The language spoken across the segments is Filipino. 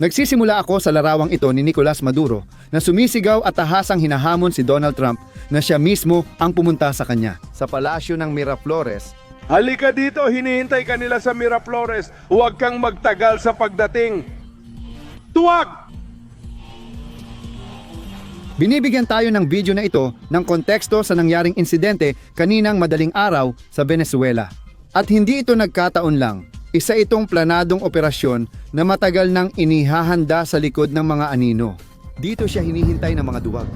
Nagsisimula ako sa larawang ito ni Nicolas Maduro na sumisigaw at tahasang hinahamon si Donald Trump na siya mismo ang pumunta sa kanya. Sa palasyo ng Miraflores, Halika dito, hinihintay ka nila sa Miraflores. Huwag kang magtagal sa pagdating. Tuwag! binibigyan tayo ng video na ito ng konteksto sa nangyaring insidente kaninang madaling araw sa Venezuela. At hindi ito nagkataon lang. Isa itong planadong operasyon na matagal nang inihahanda sa likod ng mga anino. Dito siya hinihintay ng mga duwag.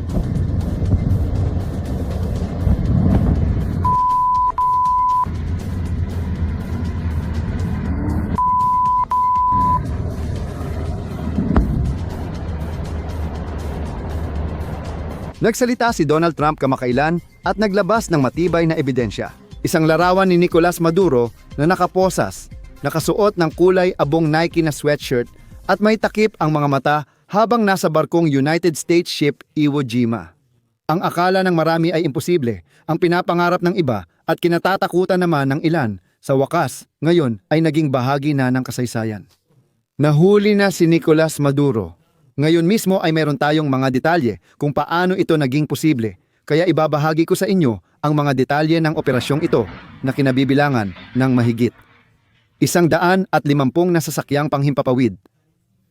Nagsalita si Donald Trump kamakailan at naglabas ng matibay na ebidensya. Isang larawan ni Nicolas Maduro na nakaposas, nakasuot ng kulay abong Nike na sweatshirt at may takip ang mga mata habang nasa barkong United States ship Iwo Jima. Ang akala ng marami ay imposible, ang pinapangarap ng iba at kinatatakutan naman ng ilan, sa wakas, ngayon ay naging bahagi na ng kasaysayan. Nahuli na si Nicolas Maduro. Ngayon mismo ay meron tayong mga detalye kung paano ito naging posible, kaya ibabahagi ko sa inyo ang mga detalye ng operasyong ito na kinabibilangan ng mahigit 150 nasasakyang panghimpapawid,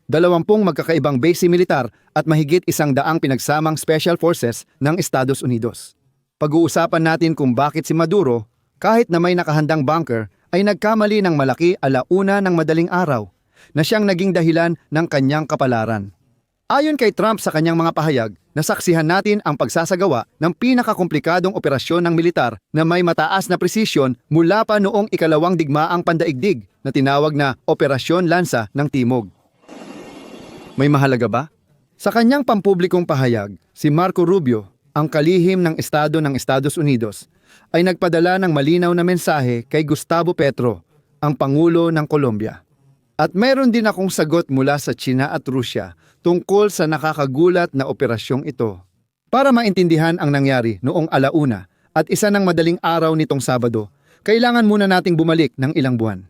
20 magkakaibang base militar at mahigit 100 pinagsamang special forces ng Estados Unidos. Pag-uusapan natin kung bakit si Maduro, kahit na may nakahandang bunker, ay nagkamali ng malaki alauna ng madaling araw na siyang naging dahilan ng kanyang kapalaran. Ayon kay Trump sa kanyang mga pahayag, nasaksihan natin ang pagsasagawa ng pinakakomplikadong operasyon ng militar na may mataas na presisyon mula pa noong ikalawang digmaang pandaigdig na tinawag na Operasyon Lansa ng Timog. May mahalaga ba? Sa kanyang pampublikong pahayag, si Marco Rubio, ang kalihim ng Estado ng Estados Unidos, ay nagpadala ng malinaw na mensahe kay Gustavo Petro, ang Pangulo ng Colombia. At meron din akong sagot mula sa China at Rusya tungkol sa nakakagulat na operasyong ito. Para maintindihan ang nangyari noong alauna at isa ng madaling araw nitong Sabado, kailangan muna nating bumalik ng ilang buwan.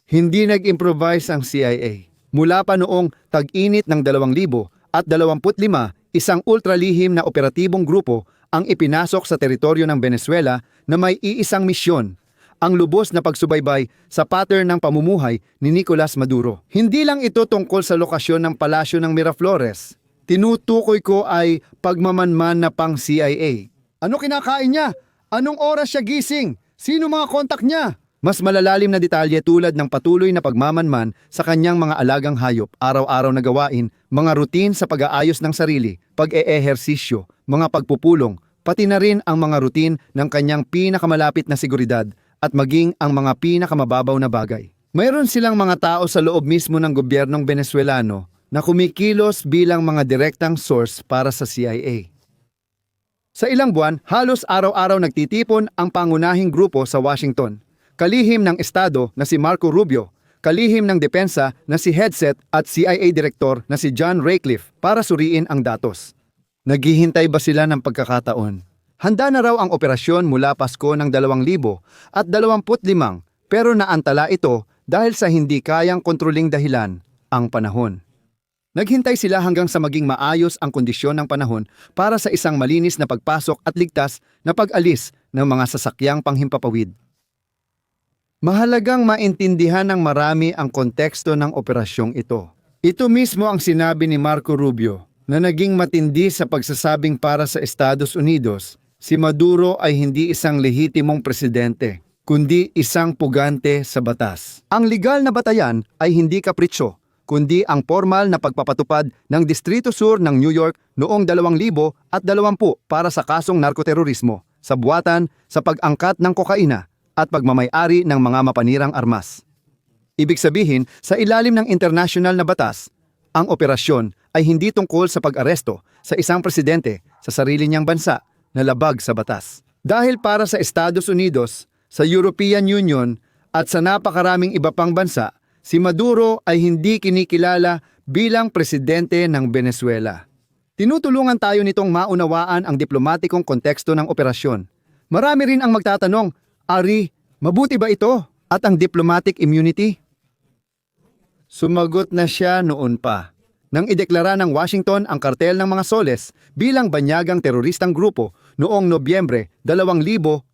Hindi nag-improvise ang CIA. Mula pa noong tag-init ng 2025, isang ultralihim na operatibong grupo ang ipinasok sa teritoryo ng Venezuela na may iisang misyon, ang lubos na pagsubaybay sa pattern ng pamumuhay ni Nicolas Maduro. Hindi lang ito tungkol sa lokasyon ng palasyo ng Miraflores. Tinutukoy ko ay pagmamanman na pang CIA. Ano kinakain niya? Anong oras siya gising? Sino mga kontak niya? Mas malalalim na detalye tulad ng patuloy na pagmamanman sa kanyang mga alagang hayop, araw-araw na gawain, mga routine sa pag-aayos ng sarili, pag-eehersisyo, mga pagpupulong, pati na rin ang mga routine ng kanyang pinakamalapit na seguridad at maging ang mga pinakamababaw na bagay. Mayroon silang mga tao sa loob mismo ng gobyernong Venezuelano na kumikilos bilang mga direktang source para sa CIA. Sa ilang buwan, halos araw-araw nagtitipon ang pangunahing grupo sa Washington. Kalihim ng Estado na si Marco Rubio, kalihim ng Depensa na si Hegseth at CIA Director na si John Ratcliffe para suriin ang datos. Naghihintay ba sila ng pagkakataon? Handa na raw ang operasyon mula Pasko ng 2025 pero naantala ito dahil sa hindi kayang kontroling dahilan, ang panahon. Naghintay sila hanggang sa maging maayos ang kondisyon ng panahon para sa isang malinis na pagpasok at ligtas na pag-alis ng mga sasakyang panghimpapawid. Mahalagang maintindihan ng marami ang konteksto ng operasyong ito. Ito mismo ang sinabi ni Marco Rubio na naging matindi sa pagsasabing para sa Estados Unidos, si Maduro ay hindi isang lehitimong presidente, kundi isang pugante sa batas. Ang legal na batayan ay hindi kapritsyo, kundi ang formal na pagpapatupad ng Distrito Sur ng New York noong 2020 para sa kasong narkoterorismo, sabwatan sa pag-angkat ng kokaina at pagmamay-ari ng mga mapanirang armas. Ibig sabihin, sa ilalim ng internasyonal na batas, ang operasyon ay hindi tungkol sa pag-aresto sa isang presidente sa sarili niyang bansa na labag sa batas. Dahil para sa Estados Unidos, sa European Union at sa napakaraming iba pang bansa, si Maduro ay hindi kinikilala bilang presidente ng Venezuela. Tinutulungan tayo nitong maunawaan ang diplomatikong konteksto ng operasyon. Marami rin ang magtatanong, Ari, mabuti ba ito at ang diplomatic immunity? Sumagot na siya noon pa. Nang ideklara ng Washington ang kartel ng mga Soles bilang banyagang teroristang grupo noong Nobyembre 2025,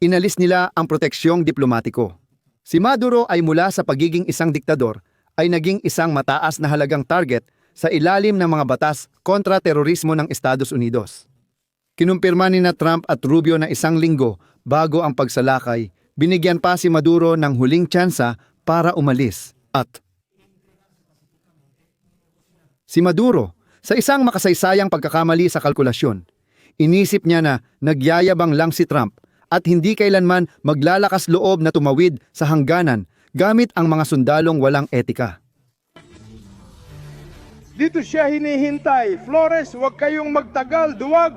inalis nila ang proteksyong diplomatiko. Si Maduro ay mula sa pagiging isang diktador ay naging isang mataas na halagang target sa ilalim ng mga batas kontra terorismo ng Estados Unidos. Kinumpirma ni na Trump at Rubio na isang linggo bago ang pagsalakay, binigyan pa si Maduro ng huling tsansa para umalis. At si Maduro, sa isang makasaysayang pagkakamali sa kalkulasyon, inisip niya na nagyayabang lang si Trump at hindi kailanman maglalakas loob na tumawid sa hangganan gamit ang mga sundalong walang etika. Dito siya hinihintay. Flores, huwag kayong magtagal, duwag.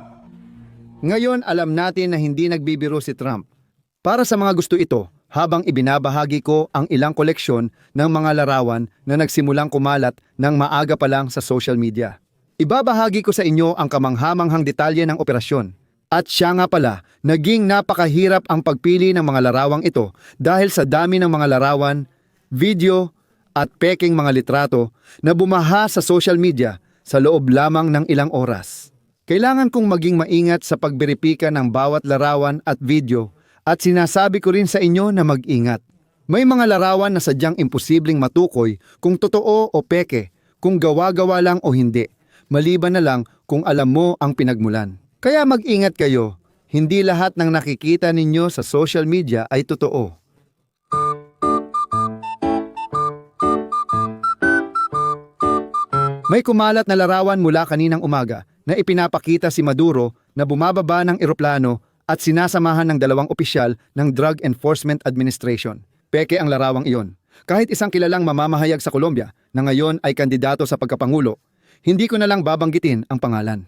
Ngayon alam natin na hindi nagbibiro si Trump. Para sa mga gusto ito, habang ibinabahagi ko ang ilang koleksyon ng mga larawan na nagsimulang kumalat ng maaga pa lang sa social media. Ibabahagi ko sa inyo ang kamanghamanghang detalye ng operasyon. At siya nga pala, naging napakahirap ang pagpili ng mga larawang ito dahil sa dami ng mga larawan, video at peking mga litrato na bumaha sa social media sa loob lamang ng ilang oras. Kailangan kong maging maingat sa pagberipika ng bawat larawan at video at sinasabi ko rin sa inyo na mag-ingat. May mga larawan na sadyang imposibleng matukoy kung totoo o peke, kung gawa-gawa lang o hindi, maliban na lang kung alam mo ang pinagmulan. Kaya mag-ingat kayo, hindi lahat ng nakikita ninyo sa social media ay totoo. May kumalat na larawan mula kaninang umaga na ipinapakita si Maduro na bumababa ng eroplano at sinasamahan ng dalawang opisyal ng Drug Enforcement Administration. Peke ang larawang iyon. Kahit isang kilalang mamamahayag sa Colombia na ngayon ay kandidato sa pagkapangulo, hindi ko na lang babanggitin ang pangalan.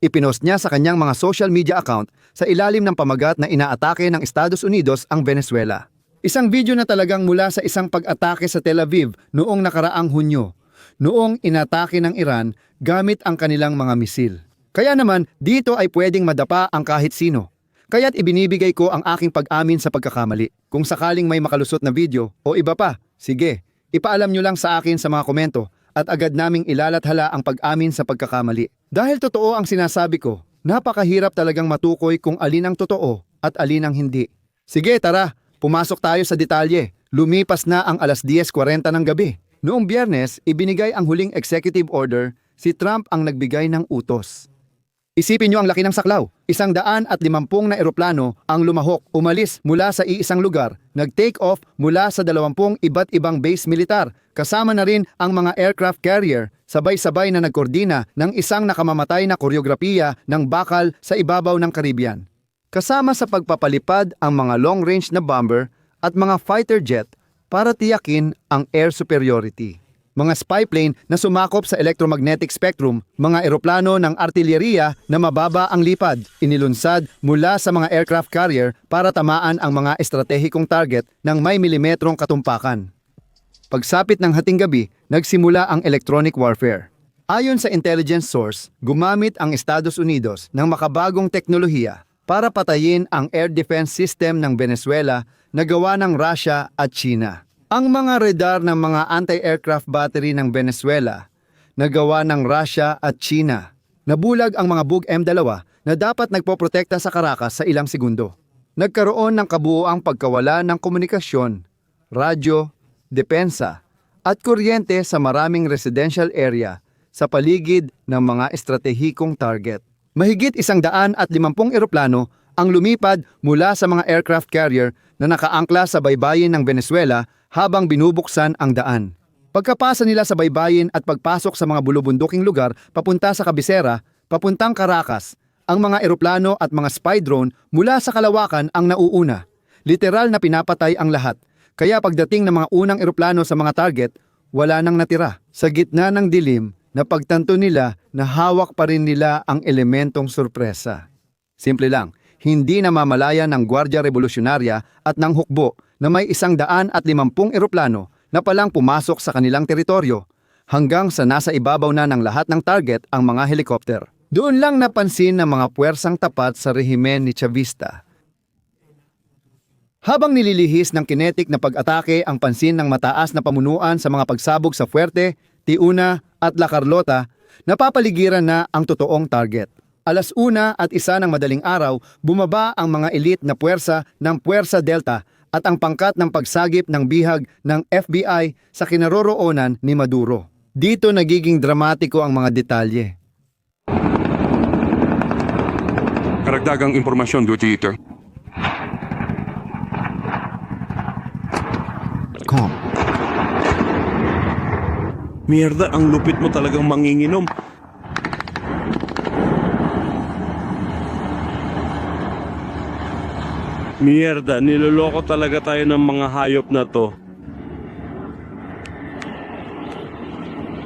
Ipinost niya sa kanyang mga social media account sa ilalim ng pamagat na inaatake ng Estados Unidos ang Venezuela. Isang video na talagang mula sa isang pag-atake sa Tel Aviv noong nakaraang Hunyo, noong inatake ng Iran gamit ang kanilang mga misil. Kaya naman, dito ay pwedeng madapa ang kahit sino. Kaya't ibinibigay ko ang aking pag-amin sa pagkakamali. Kung sakaling may makalusot na video o iba pa, sige, ipaalam nyo lang sa akin sa mga komento at agad naming ilalathala ang pag-amin sa pagkakamali. Dahil totoo ang sinasabi ko, napakahirap talagang matukoy kung alin ang totoo at alin ang hindi. Sige, tara, pumasok tayo sa detalye. Lumipas na ang alas 10:40 ng gabi. Noong Biyernes, ibinigay ang huling executive order, si Trump ang nagbigay ng utos. Isipin nyo ang laki ng saklaw. 150 na eroplano ang lumahok, umalis mula sa iisang lugar, nag-take off mula sa 20 iba't ibang base militar, kasama na rin ang mga aircraft carrier, sabay-sabay na nagkoordina ng isang nakamamatay na koreografiya ng bakal sa ibabaw ng Caribbean. Kasama sa pagpapalipad ang mga long-range na bomber at mga fighter jet para tiyakin ang air superiority. Mga spy plane na sumakop sa electromagnetic spectrum, mga eroplano ng artilyeriya na mababa ang lipad, inilunsad mula sa mga aircraft carrier para tamaan ang mga estratehikong target ng may milimetrong katumpakan. Pagsapit ng hating gabi, nagsimula ang electronic warfare. Ayon sa intelligence source, gumamit ang Estados Unidos ng makabagong teknolohiya para patayin ang air defense system ng Venezuela na gawa ng Russia at China. Ang mga radar ng mga anti-aircraft battery ng Venezuela na gawa ng Russia at China. Nabulag ang mga Bug M2 na dapat nagpoprotekta sa Caracas sa ilang segundo. Nagkaroon ng kabuuang pagkawala ng komunikasyon, radyo, depensa at kuryente sa maraming residential area sa paligid ng mga estratehikong target. Mahigit 150 eroplano ang lumipad mula sa mga aircraft carrier na nakaangkla sa baybayin ng Venezuela habang binubuksan ang daan. Pagkapasa nila sa baybayin at pagpasok sa mga bulubunduking lugar papunta sa kabisera, papuntang Caracas, ang mga eroplano at mga spy drone mula sa kalawakan ang nauuna. Literal na pinapatay ang lahat. Kaya pagdating ng mga unang eroplano sa mga target, wala nang natira. Sa gitna ng dilim, napagtanto nila na hawak pa rin nila ang elementong sorpresa. Simple lang, hindi namamalaya ng Gwardiya Revolusyonarya at ng hukbo na may 150 eroplano na palang pumasok sa kanilang teritoryo hanggang sa nasa ibabaw na ng lahat ng target ang mga helikopter. Doon lang napansin ng mga puwersang tapat sa rehimen ni Chavista. Habang nililihis ng kinetic na pag-atake ang pansin ng mataas na pamunuan sa mga pagsabog sa fuerte, Tiuna at La Carlota, napapaligiran na ang totoong target. 1:01 ng madaling araw, bumaba ang mga elite na puwersa ng Puwersa Delta at ang pangkat ng pagsagip ng bihag ng FBI sa kinaroroonan ni Maduro. Dito nagiging dramatiko ang mga detalye. Karagdagang impormasyon, Duty Eater. Com. Mierda, ang lupit mo talagang manginginom. Mierda, niloloko talaga tayo ng mga hayop na to.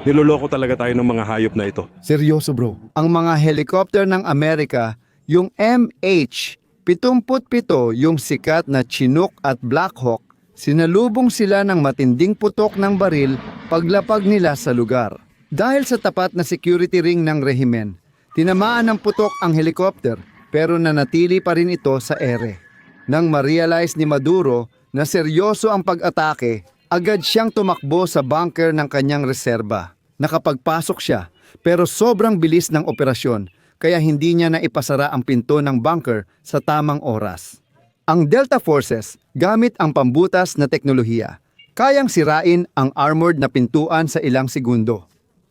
Niloloko talaga tayo ng mga hayop na ito. Seryoso bro. Ang mga helicopter ng Amerika, yung MH-77, yung sikat na Chinook at Black Hawk, sinalubong sila ng matinding putok ng baril paglapag nila sa lugar. Dahil sa tapat na security ring ng rehimen, tinamaan ng putok ang helicopter pero nanatili pa rin ito sa ere. Nang ma-realize ni Maduro na seryoso ang pag-atake, agad siyang tumakbo sa bunker ng kanyang reserba. Nakapagpasok siya pero sobrang bilis ng operasyon kaya hindi niya na ipasara ang pinto ng bunker sa tamang oras. Ang Delta Forces, gamit ang pambutas na teknolohiya, kayang sirain ang armored na pintuan sa ilang segundo.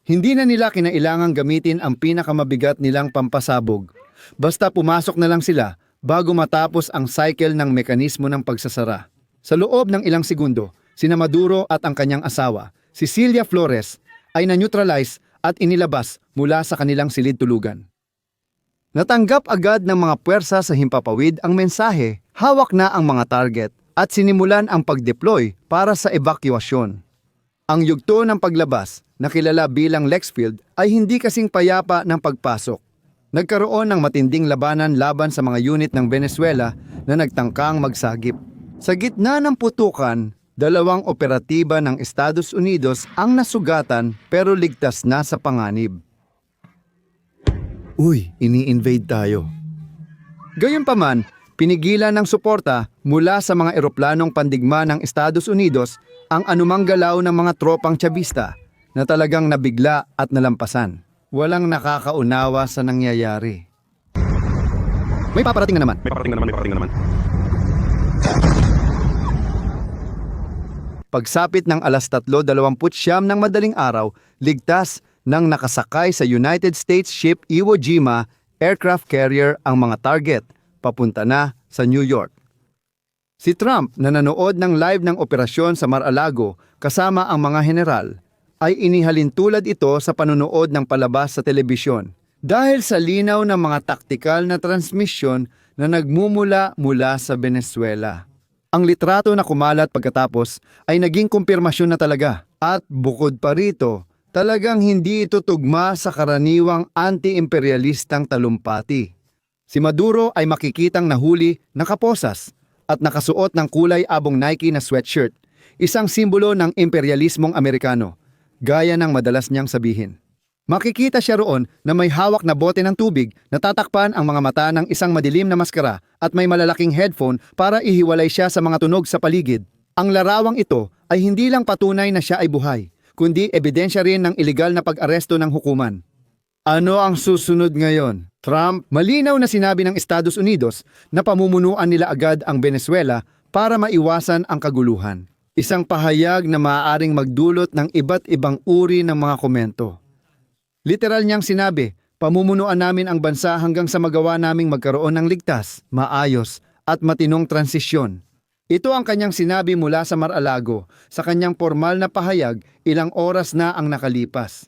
Hindi na nila kinailangang gamitin ang pinakamabigat nilang pampasabog. Basta pumasok na lang sila bago matapos ang cycle ng mekanismo ng pagsasara. Sa loob ng ilang segundo, sina Maduro at ang kanyang asawa, Cecilia Flores, ay na-neutralize at inilabas mula sa kanilang silid-tulugan. Natanggap agad ng mga puwersa sa himpapawid ang mensahe, hawak na ang mga target at sinimulan ang pag-deploy para sa evakuasyon. Ang yugto ng paglabas, na kilala bilang Lexfield, ay hindi kasing payapa ng pagpasok. Nagkaroon ng matinding labanan laban sa mga unit ng Venezuela na nagtangkang magsagip. Sa gitna ng putukan, 2 operatiba ng Estados Unidos ang nasugatan pero ligtas na sa panganib. Uy, ini-invade tayo. Gayunpaman, pinigilan ng suporta mula sa mga eroplanong pandigma ng Estados Unidos ang anumang galaw ng mga tropang Chavista na talagang nabigla at nalampasan. Walang nakakaunawa sa nangyayari. May paparating na naman. May paparating na naman. Pagsapit ng 3:29 ng madaling araw, ligtas nang nakasakay sa United States ship Iwo Jima aircraft carrier ang mga target, papunta na sa New York. Si Trump na nanood ng live ng operasyon sa Mar-a-Lago kasama ang mga general, ay inihalin tulad ito sa panunood ng palabas sa telebisyon dahil sa linaw ng mga taktikal na transmisyon na nagmumula mula sa Venezuela. Ang litrato na kumalat pagkatapos ay naging kumpirmasyon na talaga at bukod pa rito, talagang hindi ito tugma sa karaniwang anti-imperialistang talumpati. Si Maduro ay makikitang nahuli, nakaposas at nakasuot ng kulay abong Nike na sweatshirt, isang simbolo ng imperialismong Amerikano, gaya ng madalas niyang sabihin. Makikita siya roon na may hawak na bote ng tubig na tatakpan ang mga mata ng isang madilim na maskara at may malalaking headphone para ihiwalay siya sa mga tunog sa paligid. Ang larawang ito ay hindi lang patunay na siya ay buhay, kundi ebidensya rin ng ilegal na pag-aresto ng hukuman. Ano ang susunod ngayon? Trump, malinaw na sinabi ng Estados Unidos na pamumunuan nila agad ang Venezuela para maiwasan ang kaguluhan. Isang pahayag na maaaring magdulot ng iba't ibang uri ng mga komento. Literal niyang sinabi, pamumunuan namin ang bansa hanggang sa magawa naming magkaroon ng ligtas, maayos at matinong transisyon. Ito ang kanyang sinabi mula sa Mar-a-Lago sa kanyang formal na pahayag ilang oras na ang nakalipas.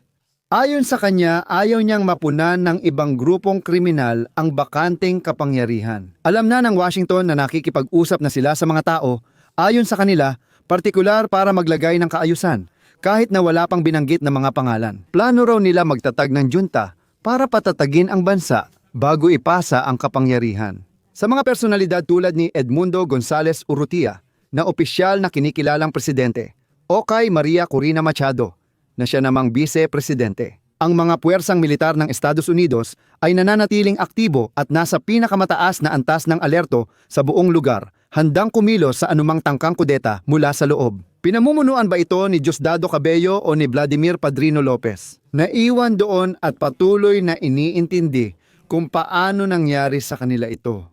Ayon sa kanya, ayaw niyang mapunan ng ibang grupong kriminal ang bakanteng kapangyarihan. Alam na ng Washington na nakikipag-usap na sila sa mga tao, ayon sa kanila, partikular para maglagay ng kaayusan, kahit na wala pang binanggit na mga pangalan. Plano raw nila magtatag ng junta para patatagin ang bansa bago ipasa ang kapangyarihan. Sa mga personalidad tulad ni Edmundo Gonzales Urrutia, na opisyal na kinikilalang presidente, o kay Maria Corina Machado, na siya namang vice-presidente. Ang mga puwersang militar ng Estados Unidos ay nananatiling aktibo at nasa pinakamataas na antas ng alerto sa buong lugar, handang kumilos sa anumang tangkang kudeta mula sa loob. Pinamumunuan ba ito ni Diosdado Cabello o ni Vladimir Padrino Lopez? Naiwan doon at patuloy na iniintindi kung paano nangyari sa kanila ito.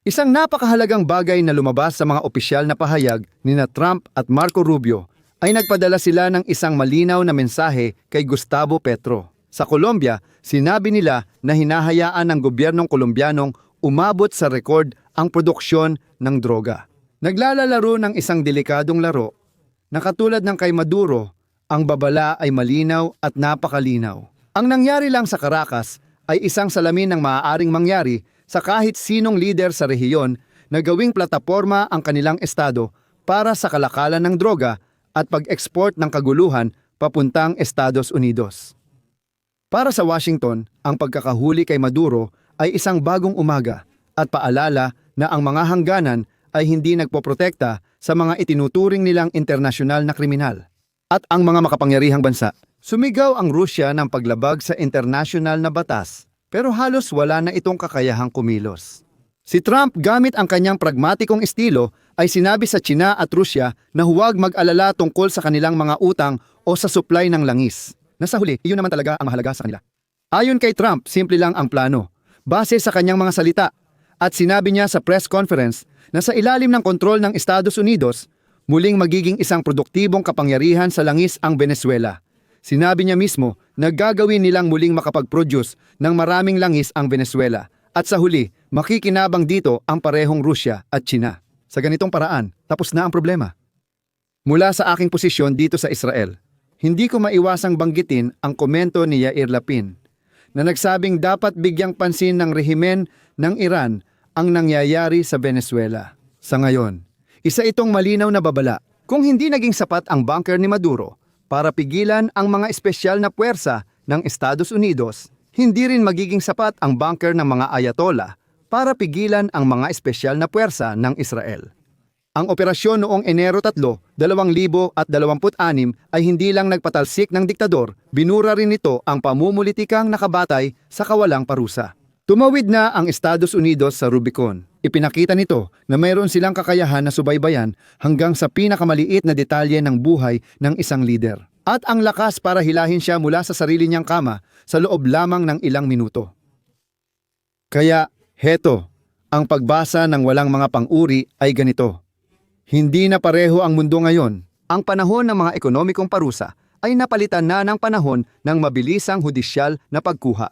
Isang napakahalagang bagay na lumabas sa mga opisyal na pahayag ni na Trump at Marco Rubio ay nagpadala sila ng isang malinaw na mensahe kay Gustavo Petro. Sa Colombia, sinabi nila na hinahayaan ng gobyernong Kolombianong umabot sa rekord ang produksyon ng droga. Naglalaro ng isang delikadong laro na katulad ng kay Maduro, ang babala ay malinaw at napakalinaw. Ang nangyari lang sa Caracas ay isang salamin ng maaaring mangyari sa kahit sinong lider sa rehiyon na gawing plataporma ang kanilang estado para sa kalakalan ng droga at pag-export ng kaguluhan papuntang Estados Unidos. Para sa Washington, ang pagkakahuli kay Maduro ay isang bagong umaga at paalala na ang mga hangganan ay hindi nagpoprotekta sa mga itinuturing nilang internasyonal na kriminal. At ang mga makapangyarihang bansa, sumigaw ang Rusya ng paglabag sa internasyonal na batas, pero halos wala na itong kakayahang kumilos. Si Trump gamit ang kanyang pragmatikong estilo ay sinabi sa China at Rusya na huwag mag-alala tungkol sa kanilang mga utang o sa supply ng langis. Nasa huli, iyon naman talaga ang mahalaga sa kanila. Ayon kay Trump, simple lang ang plano, base sa kanyang mga salita, at sinabi niya sa press conference na sa ilalim ng kontrol ng Estados Unidos, muling magiging isang produktibong kapangyarihan sa langis ang Venezuela. Sinabi niya mismo na gagawin nilang muling makapag-produce ng maraming langis ang Venezuela at sa huli, makikinabang dito ang parehong Rusya at China. Sa ganitong paraan, tapos na ang problema. Mula sa aking posisyon dito sa Israel, hindi ko maiwasang banggitin ang komento ni Yair Lapid na nagsabing dapat bigyang pansin ng rehimen ng Iran ang nangyayari sa Venezuela. Sa ngayon, isa itong malinaw na babala kung hindi naging sapat ang bunker ni Maduro para pigilan ang mga espesyal na puwersa ng Estados Unidos, hindi rin magiging sapat ang bunker ng mga Ayatollah para pigilan ang mga espesyal na puwersa ng Israel. Ang operasyon noong Enero 3, 2026 ay hindi lang nagpatalsik ng diktador, binura rin nito ang pamumulitikang nakabatay sa kawalang parusa. Tumawid na ang Estados Unidos sa Rubicon. Ipinakita nito na mayroon silang kakayahan na subaybayan hanggang sa pinakamaliit na detalye ng buhay ng isang lider. At ang lakas para hilahin siya mula sa sarili niyang kama sa loob lamang ng ilang minuto. Kaya, heto, ang pagbasa ng walang mga pang-uri ay ganito. Hindi na pareho ang mundo ngayon. Ang panahon ng mga ekonomikong parusa ay napalitan na ng panahon ng mabilisang hudisyal na pagkuha.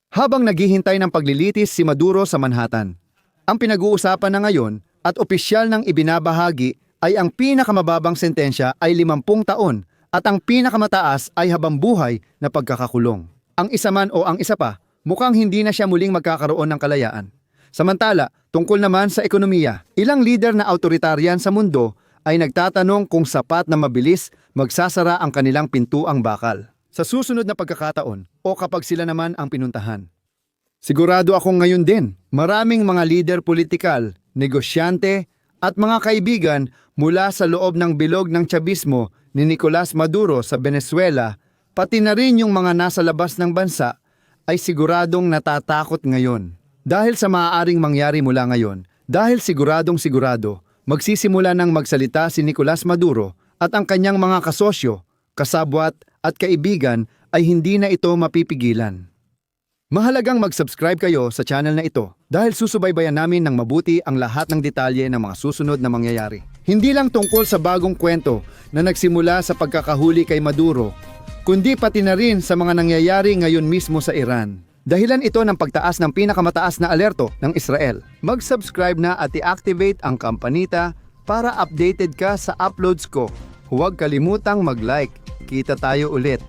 Habang naghihintay ng paglilitis si Maduro sa Manhattan, ang pinag-uusapan na ngayon at opisyal ng ibinabahagi ay ang pinakamababang sentensya ay 50 taon at ang pinakamataas ay habambuhay na pagkakakulong. Ang isa man o ang isa pa, mukhang hindi na siya muling magkakaroon ng kalayaan. Samantala, tungkol naman sa ekonomiya, ilang lider na autoritaryan sa mundo ay nagtatanong kung sapat na mabilis magsasara ang kanilang pintuang bakal sa susunod na pagkakataon o kapag sila naman ang pinuntahan. Sigurado akong ngayon din, maraming mga lider politikal, negosyante at mga kaibigan mula sa loob ng bilog ng Chavismo ni Nicolas Maduro sa Venezuela, pati na rin yung mga nasa labas ng bansa, ay siguradong natatakot ngayon. Dahil sa maaaring mangyari mula ngayon, dahil siguradong sigurado, magsisimula ng magsalita si Nicolas Maduro at ang kanyang mga kasosyo, kasabwat at kaibigan ay hindi na ito mapipigilan. Mahalagang mag-subscribe kayo sa channel na ito dahil susubaybayan namin ng mabuti ang lahat ng detalye ng mga susunod na mangyayari. Hindi lang tungkol sa bagong kwento na nagsimula sa pagkakahuli kay Maduro, kundi pati na rin sa mga nangyayari ngayon mismo sa Iran. Dahilan ito ng pagtaas ng pinakamataas na alerto ng Israel. Mag-subscribe na at i-activate ang kampanita para updated ka sa uploads ko. Huwag kalimutang mag-like. Kita tayo ulit.